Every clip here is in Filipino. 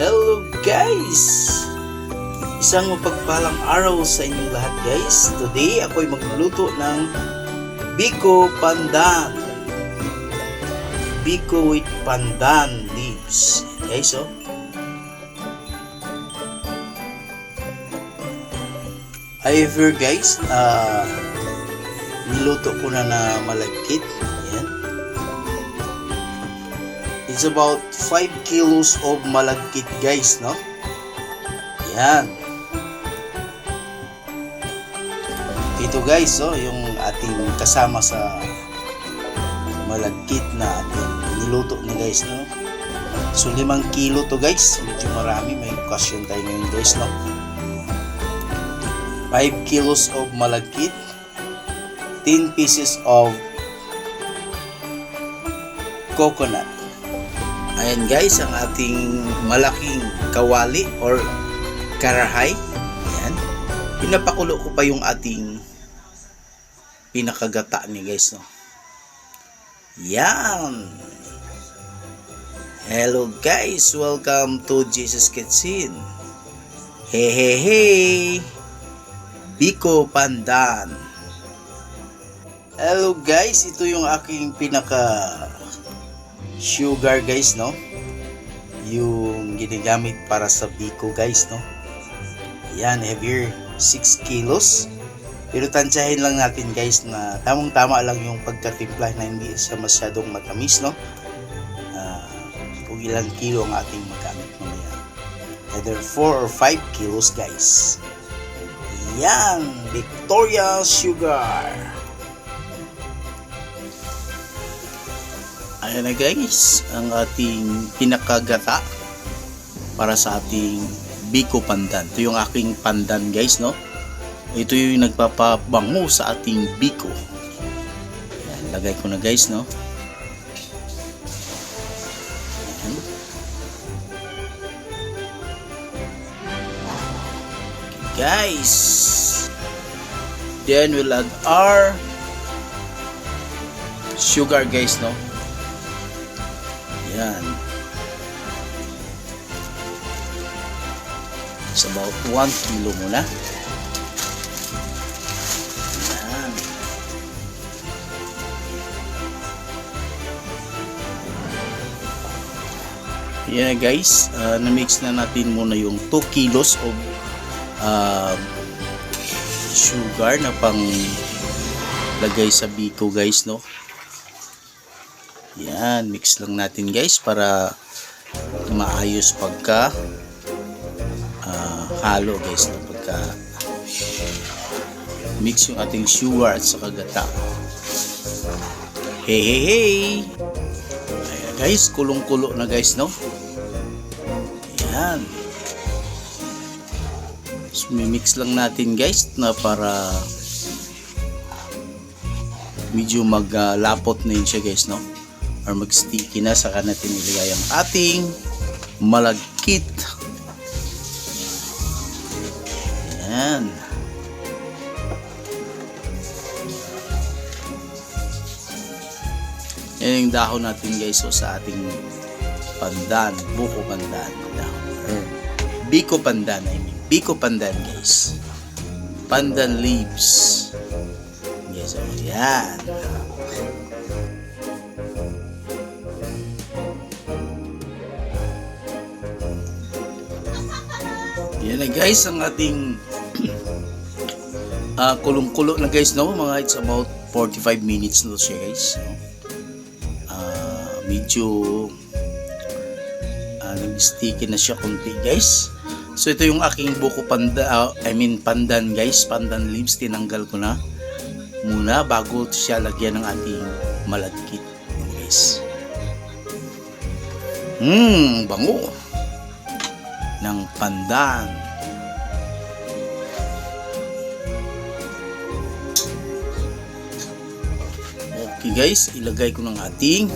Hello guys! Isang mapagpalang araw sa inyong lahat guys. Today ako'y magluluto ng biko pandan. Biko with pandan leaves. Guys, oh. However guys, niluto ko na malagkit. Ayan. It's about 5 kilos of malagkit guys, no? Yan. Ito guys, oh, yung ating kasama sa malagkit na ating niluto na guys, no? So 5 kilo to guys. Medyo marami. May okasyon tayo ngayon guys, no? 5 kilos of malagkit. 10 pieces of coconut. Ayan guys, ang ating malaking kawali or karahay. Ayan. Pinapakulo ko pa yung ating pinakagata ni guys, no? Yan. Hello guys, welcome to Jesus Kitchen. Hey hey hey. Biko pandan. Hello guys, ito yung aking pinaka sugar guys, no? Yung ginagamit para sa biko guys, no? Yan, heavier 6 kilos. Pero tansyahin lang natin guys na tamang-tama lang yung pagkatimpla na hindi siya masyadong matamis, no? Kung ilang kilo ang ating magamit mamaya. Either 4 or 5 kilos guys. Yan, Victoria Sugar. Ayan na guys, ang ating pinakagata para sa ating biko pandan. Ito yung aking pandan guys, no? Ito yung nagpapabango sa ating biko. Ayan, lagay ko na guys, no? Ayan. Okay, guys. Then we'll add our sugar guys, no? Yan. It's about 1 kilo muna. Yan. Yan guys. Na-mix na natin muna yung 2 kilos of sugar na pang lagay sa biko guys, no? Yan, mix lang natin guys para maayos pagka halo guys, pagka mix yung ating sugar at saka gata. Hey hey hey. Ayan guys, kulong-kulo na guys, no? Yan. So, mix lang natin guys na para medyo maglapot na yun siya guys, no? Or mag-sticky na, saka natin ilagay ang ating malagkit. Ayan. Yan yung dahon natin guys, so sa ating pandan, buko pandan, dahon. Biko pandan, I mean, biko pandan guys. Pandan leaves. Yes, so yan. Yan na guys, ang ating kulong-kulo na guys, no? Mga it's about 45 minutes na siya guys, no? Medyo nag-sticky na siya konti guys. So ito yung aking buko pandan guys, pandan leaves. Tinanggal ko na muna bago siya lagyan ng ating malagkit guys. Bango ng pandan. Okay guys, ilagay ko ng ating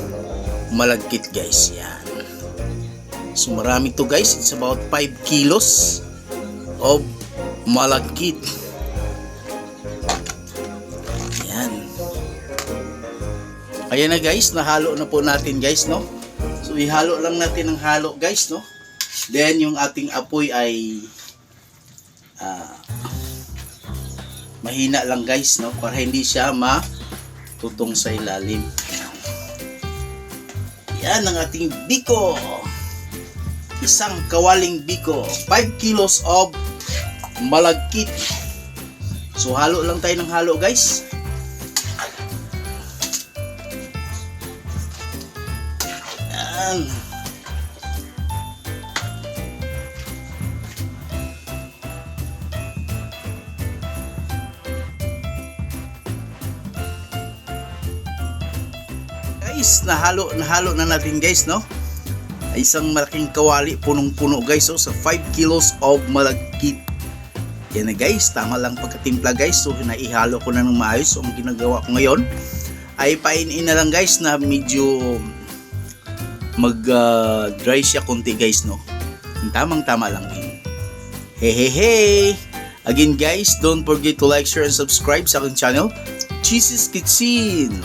malagkit guys. Yan. So marami to guys. It's about 5 kilos of malagkit. Yan. Ayan na guys, nahalo na po natin guys, no? So ihalo lang natin ng halo guys, no? Then yung ating apoy ay mahina lang guys, no, para hindi siya matutong sa ilalim. Yan ang ating biko. Isang kawaling biko, 5 kilos of malagkit. So halo lang tayo ng halo guys. Yan. Guys, nahalo na natin guys, no? Isang malaking kawali, punong-puno guys, so sa 5 kilos of malagkit. Yan na guys, tama lang pagkatimpla guys. So naihalo ko na ng maayos. So ang ginagawa ko ngayon ay painin na lang guys na medyo dry siya konti guys, no? Tamang tama lang din. Hey. Again guys, don't forget to like, share, and subscribe sa aking channel, Cheese's Kitchen.